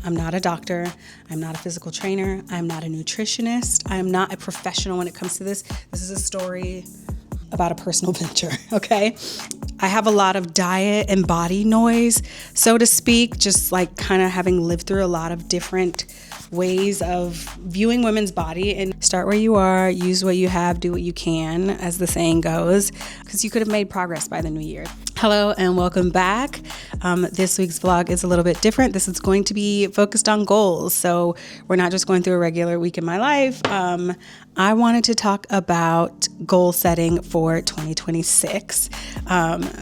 I'm not a doctor. I'm not a physical trainer. I'm not a nutritionist. I'm not a professional when it comes to this. This is a story about a personal venture, okay? I have a lot of diet and body noise, so to speak, just like kind of having lived through a lot of different ways of viewing women's body. And start where you are, use what you have, do what you can, as the saying goes, because you could have made progress by the new year. Hello and welcome back. This week's vlog is a little bit different. This is going to be focused on goals. So we're not just going through a regular week in my life. I wanted to talk about goal setting for 2026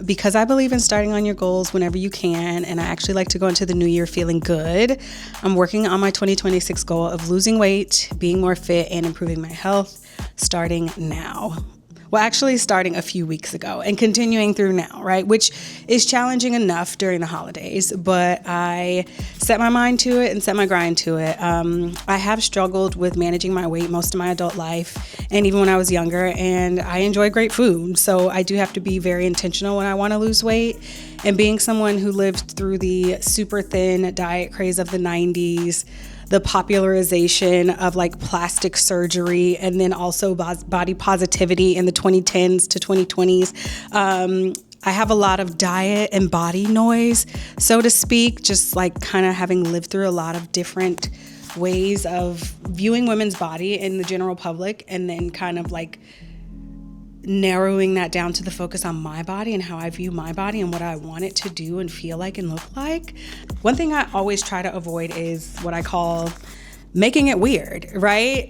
because I believe in starting on your goals whenever you can. And I actually like to go into the new year feeling good. I'm working on my 2026 goal of losing weight, being more fit, and improving my health starting now. Well, actually starting a few weeks ago and continuing through now, right? Which is challenging enough during the holidays, but I set my mind to it and set my grind to it. I have struggled with managing my weight most of my adult life and even when I was younger, and I enjoy great food. So I do have to be very intentional when I want to lose weight. And being someone who lived through the super thin diet craze of the 90s, the popularization of like plastic surgery, and then also body positivity in the 2010s to 2020s. I have a lot of diet and body noise, so to speak, just like kind of having lived through a lot of different ways of viewing women's body in the general public, and then kind of like narrowing that down to the focus on my body and how I view my body and what I want it to do and feel like and look like. One thing I always try to avoid is what I call making it weird, right?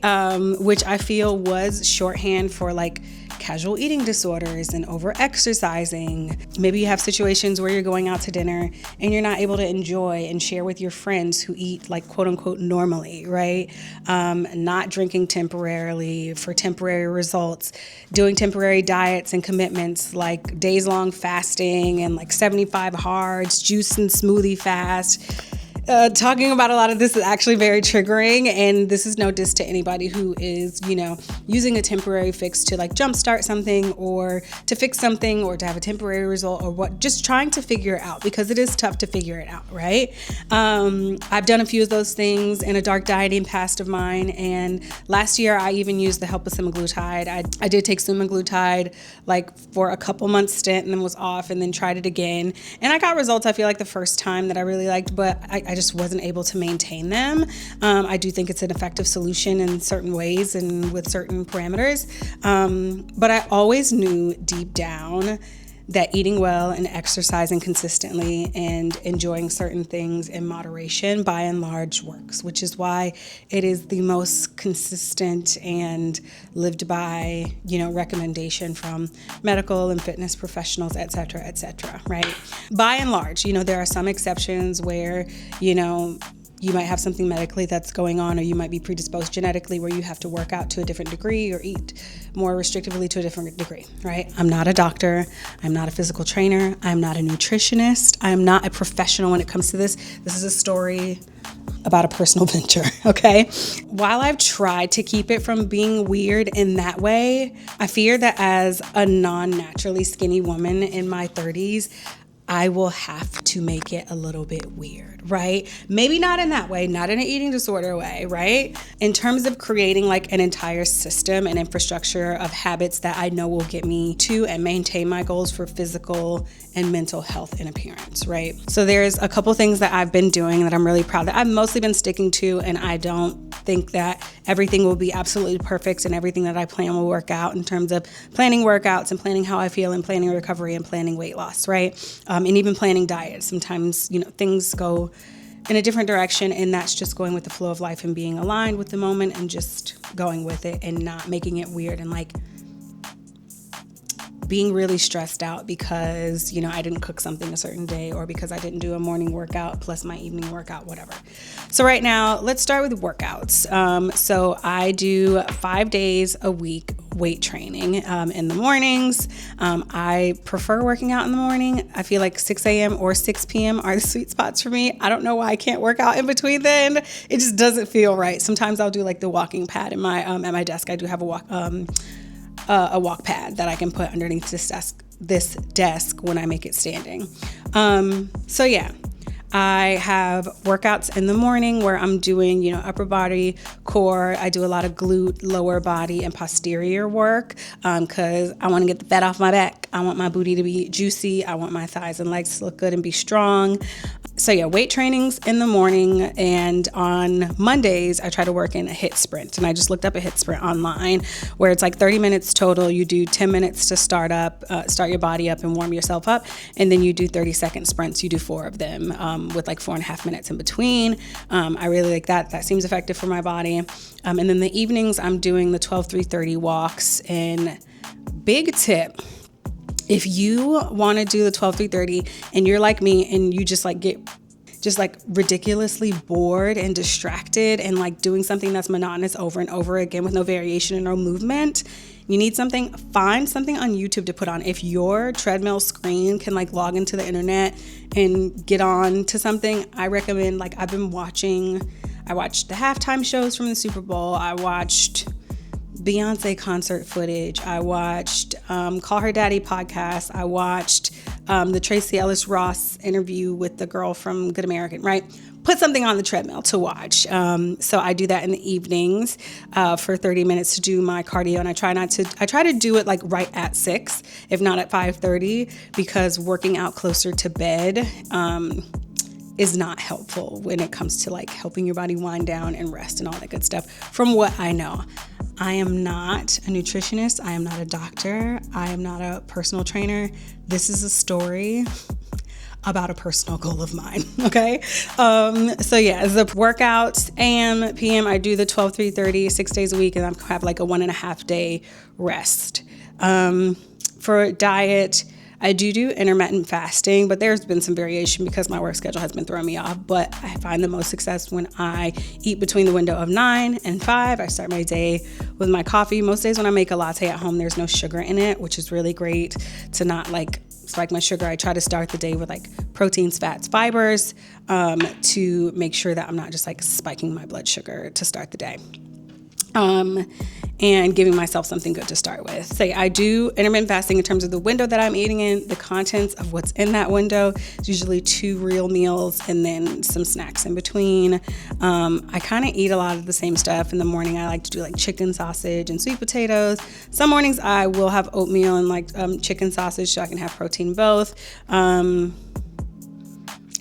Which I feel was shorthand for like casual eating disorders and over exercising. Maybe you have situations where you're going out to dinner and you're not able to enjoy and share with your friends who eat like quote unquote normally, right? Not drinking temporarily for temporary results, doing temporary diets and commitments like days long fasting and like 75 hards, juice and smoothie fast. Talking about a lot of this is actually very triggering, and this is no diss to anybody who is, using a temporary fix to like jumpstart something or to fix something or to have a temporary result or what, just trying to figure it out, because it is tough to figure it out, right? I've done a few of those things in a dark dieting past of mine, and last year I even used the help of semaglutide. I did take semaglutide like for a couple months stint and then was off and then tried it again, and I got results I feel like the first time that I really liked, but I just wasn't able to maintain them. I do think it's an effective solution in certain ways and with certain parameters. But I always knew deep down that eating well and exercising consistently and enjoying certain things in moderation by and large works, which is why it is the most consistent and lived by, recommendation from medical and fitness professionals, et cetera, right? By and large, there are some exceptions where, you might have something medically that's going on, or you might be predisposed genetically where you have to work out to a different degree or eat more restrictively to a different degree, right? I'm not a doctor. I'm not a physical trainer. I'm not a nutritionist. I'm not a professional when it comes to this. This is a story about a personal venture, okay? While I've tried to keep it from being weird in that way, I fear that as a non-naturally skinny woman in my 30s, I will have to make it a little bit weird, right? Maybe not in that way, not in an eating disorder way, right? In terms of creating like an entire system and infrastructure of habits that I know will get me to and maintain my goals for physical and mental health and appearance, right? So there's a couple things that I've been doing that I'm really proud that I've mostly been sticking to, and I don't think that everything will be absolutely perfect and everything that I plan will work out in terms of planning workouts and planning how I feel and planning recovery and planning weight loss, right? And even planning diet. Sometimes, things go in a different direction, and that's just going with the flow of life and being aligned with the moment and just going with it and not making it weird and like being really stressed out because, I didn't cook something a certain day or because I didn't do a morning workout plus my evening workout, whatever. So right now, let's start with workouts. So I do 5 days a week weight training in the mornings. I prefer working out in the morning. I feel like 6 a.m. or 6 p.m. are the sweet spots for me. I don't know why I can't work out in between then. It just doesn't feel right. Sometimes I'll do like the walking pad in my at my desk. I do have a walk pad that I can put underneath this desk when I make it standing. So yeah, I have workouts in the morning where I'm doing, upper body, core. I do a lot of glute, lower body, and posterior work because I want to get the fat off my back. I want my booty to be juicy. I want my thighs and legs to look good and be strong. So yeah, weight trainings in the morning, and on Mondays, I try to work in a HIIT sprint. And I just looked up a HIIT sprint online where it's like 30 minutes total. You do 10 minutes to start your body up and warm yourself up. And then you do 30-second sprints. You do 4 of them with like 4.5 minutes in between. I really like that. That seems effective for my body. And then the evenings, I'm doing the 12-3-30 walks. And big tip, if you want to do the 12-3-30 and you're like me and you just like get ridiculously bored and distracted and like doing something that's monotonous over and over again with no variation and no movement, you need something, find something on YouTube to put on. If your treadmill screen can like log into the internet and get on to something, I recommend, like I watched the halftime shows from the Super Bowl. I watched Beyonce concert footage. I watched Call Her Daddy podcast. I watched the Tracy Ellis Ross interview with the girl from Good American, right? Put something on the treadmill to watch. So I do that in the evenings for 30 minutes to do my cardio. And I try to do it like right at 6, if not at 5:30, because working out closer to bed is not helpful when it comes to like helping your body wind down and rest and all that good stuff. From what I know, I am not a nutritionist. I am not a doctor. I am not a personal trainer. This is a story about a personal goal of mine. Okay. So yeah, the workouts, AM, PM, I do the 12-3-30, 6 days a week, and I have like a 1.5 day rest. For diet, I do intermittent fasting, but there's been some variation because my work schedule has been throwing me off. But I find the most success when I eat between the window of 9 and 5. I start my day with my coffee. Most days when I make a latte at home, there's no sugar in it, which is really great to not like spike my sugar. I try to start the day with like proteins, fats, fibers to make sure that I'm not just like spiking my blood sugar to start the day. And giving myself something good to start with. So I do intermittent fasting in terms of the window that I'm eating in, the contents of what's in that window. It's usually 2 real meals and then some snacks in between. I kind of eat a lot of the same stuff. In the morning, I like to do like chicken sausage and sweet potatoes. Some mornings I will have oatmeal and like chicken sausage so I can have protein both.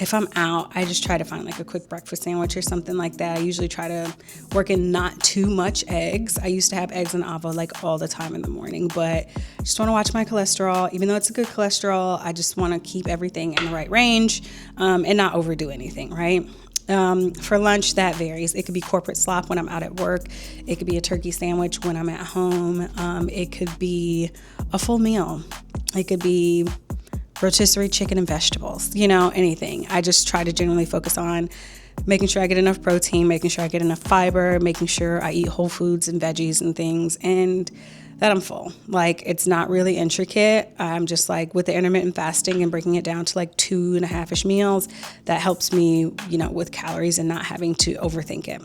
If I'm out, I just try to find like a quick breakfast sandwich or something like that. I usually try to work in not too much eggs. I used to have eggs and avo like all the time in the morning, but I just want to watch my cholesterol. Even though it's a good cholesterol, I just want to keep everything in the right range and not overdo anything, right? For lunch, that varies. It could be corporate slop when I'm out at work. It could be a turkey sandwich when I'm at home. It could be a full meal. It could be rotisserie chicken and vegetables, anything. I just try to generally focus on making sure I get enough protein, making sure I get enough fiber, making sure I eat whole foods and veggies and things, and that I'm full. Like, it's not really intricate. I'm just like with the intermittent fasting and breaking it down to like 2.5-ish meals, that helps me, with calories and not having to overthink it.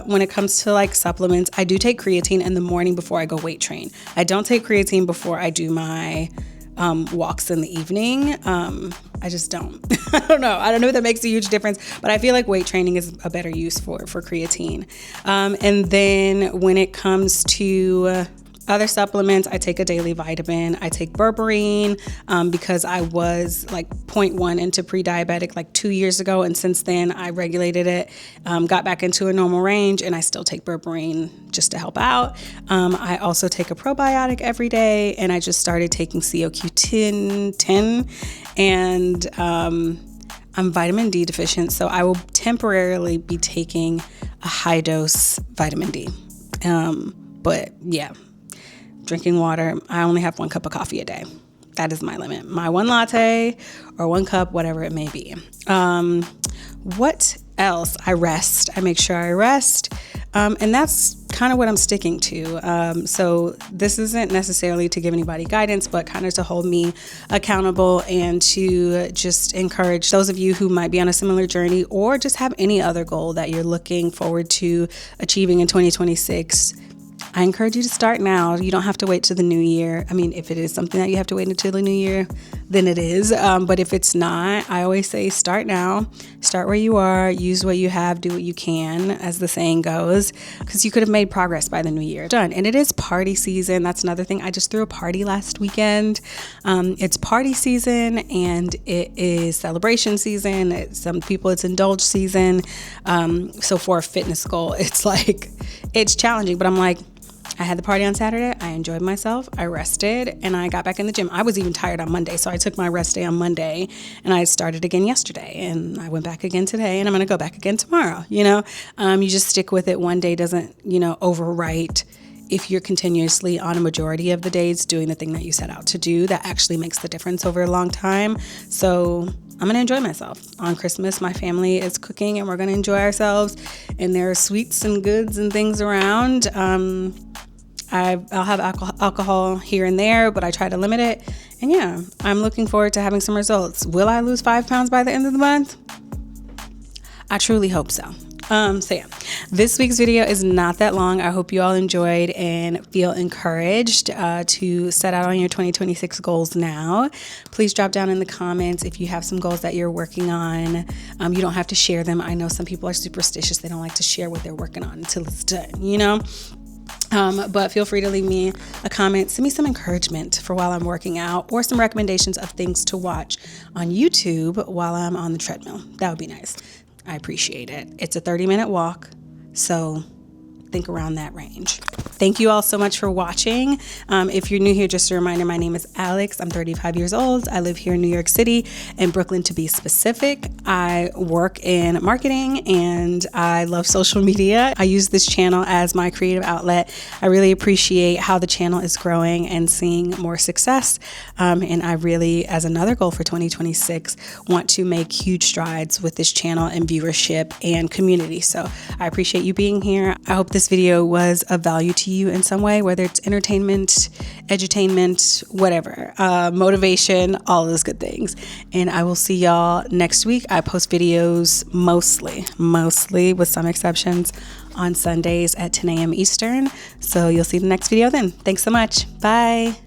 When it comes to like supplements, I do take creatine in the morning before I go weight train. I don't take creatine before I do my walks in the evening. I just don't. I don't know if that makes a huge difference, but I feel like weight training is a better use for creatine. And then when it comes to other supplements, I take a daily vitamin. I take berberine because I was like 0.1 into pre-diabetic like 2 years ago. And since then I regulated it, got back into a normal range, and I still take berberine just to help out. I also take a probiotic every day, and I just started taking CoQ10, and I'm vitamin D deficient. So I will temporarily be taking a high dose vitamin D. But yeah, drinking water. I only have 1 cup of coffee a day. That is my limit. My 1 latte or 1 cup, whatever it may be. What else? I rest. I make sure I rest. And that's kind of what I'm sticking to. So this isn't necessarily to give anybody guidance, but kind of to hold me accountable and to just encourage those of you who might be on a similar journey or just have any other goal that you're looking forward to achieving in 2026. I encourage you to start now. You don't have to wait till the new year. I mean, if it is something that you have to wait until the new year, then it is. But if it's not, I always say start now. Start where you are. Use what you have. Do what you can, as the saying goes, because you could have made progress by the new year. Done. And it is party season. That's another thing. I just threw a party last weekend. It's party season and it is celebration season. Some people, it's indulge season. So for a fitness goal, it's challenging, but I'm like, I had the party on Saturday. I enjoyed myself. I rested and I got back in the gym. I was even tired on Monday. So I took my rest day on Monday and I started again yesterday and I went back again today and I'm going to go back again tomorrow. You just stick with it. One day doesn't, overwrite if you're continuously on a majority of the days doing the thing that you set out to do. That actually makes the difference over a long time. So I'm going to enjoy myself. On Christmas, my family is cooking and we're going to enjoy ourselves. And there are sweets and goods and things around. I'll have alcohol here and there, but I try to limit it. And yeah, I'm looking forward to having some results. Will I lose 5 pounds by the end of the month? I truly hope so. This week's video is not that long. I hope you all enjoyed and feel encouraged to set out on your 2026 goals now. Please drop down in the comments if you have some goals that you're working on. You don't have to share them. I know some people are superstitious. They don't like to share what they're working on until it's done, but feel free to leave me a comment. Send me some encouragement for while I'm working out or some recommendations of things to watch on YouTube while I'm on the treadmill. That would be nice. I appreciate it. It's a 30-minute walk, so think around that range. Thank you all so much for watching. If you're new here, just a reminder, my name is Alex. I'm 35 years old. I live here in New York City, in Brooklyn to be specific. I work in marketing and I love social media. I use this channel as my creative outlet. I really appreciate how the channel is growing and seeing more success. And I really, as another goal for 2026, want to make huge strides with this channel and viewership and community. So I appreciate you being here. I hope this video was of value to you in some way, whether it's entertainment, edutainment, whatever, motivation, all those good things. And I will see y'all next week. I post videos mostly with some exceptions on Sundays at 10 a.m. Eastern. So you'll see the next video then. Thanks so much. Bye.